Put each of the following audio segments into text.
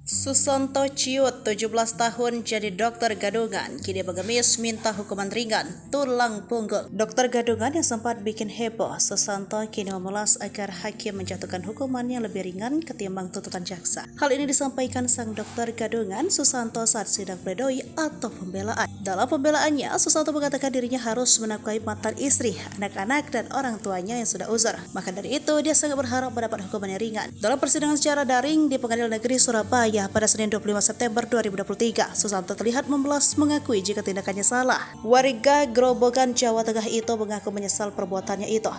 Susanto Ciut, 17 tahun, jadi dokter gadungan. Kini pengemis minta hukuman ringan, tulang punggung. Dokter gadungan yang sempat bikin heboh, Susanto kini memulas agar hakim menjatuhkan hukuman yang lebih ringan ketimbang tuntutan jaksa. Hal ini disampaikan sang dokter gadungan Susanto saat sidang pledoi atau pembelaan. Dalam pembelaannya, Susanto mengatakan dirinya harus menafkahi mantan istri, anak-anak, dan orang tuanya yang sudah uzur. Maka dari itu, dia sangat berharap mendapat hukuman yang ringan. Dalam persidangan secara daring di Pengadilan Negeri Surabaya pada Senin 25 September 2023, Susanto terlihat memelas mengakui jika tindakannya salah. Warga Grobogan, Jawa Tengah itu mengaku menyesal perbuatannya itu.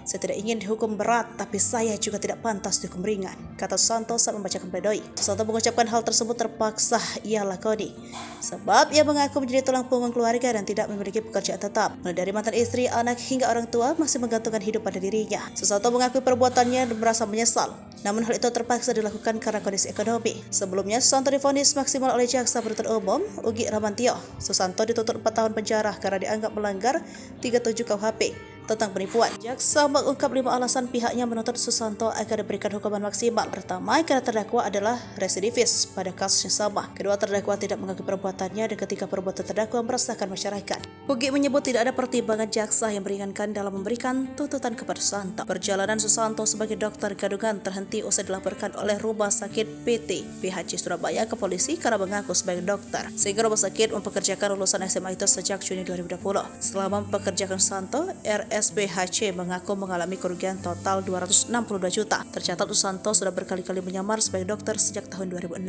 Saya tidak ingin dihukum berat, tapi saya juga tidak pantas dihukum ringan, kata Susanto saat membacakan pledoi. Susanto mengucapkan hal tersebut terpaksa ia lakoni, sebab ia mengaku menjadi tulang punggung keluarga dan tidak memiliki pekerjaan tetap. Mulai dari mantan istri, anak, hingga orang tua masih menggantungkan hidup pada dirinya. Susanto mengakui perbuatannya dan merasa menyesal. Namun hal itu terpaksa dilakukan karena kondisi ekonomi. Sebelumnya, Susanto divonis maksimal oleh Jaksa Penuntut Umum Ugi Ramantio. Susanto dituntut 4 tahun penjara karena dianggap melanggar 37 KUHP tentang penipuan. Jaksa mengungkap 5 alasan pihaknya menuntut Susanto agar diberikan hukuman maksimal. Pertama, karena terdakwa adalah residivis pada kasus yang sama. Kedua, terdakwa tidak mengakui perbuatannya, dan ketiga, perbuatan terdakwa meresahkan masyarakat. Ugi menyebut tidak ada pertimbangan jaksa yang meringankan dalam memberikan tuntutan kepada Susanto. Perjalanan Susanto sebagai dokter gadungan terhenti usai dilaporkan oleh Rumah Sakit PT PHC Surabaya ke polisi karena mengaku sebagai dokter, sehingga rumah sakit mempekerjakan lulusan SMA itu sejak Juni 2020. Setelah mempekerjakan Susanto, RSPHC mengaku mengalami kerugian total 262 juta. Tercatat Susanto sudah berkali-kali menyamar sebagai dokter sejak tahun 2006.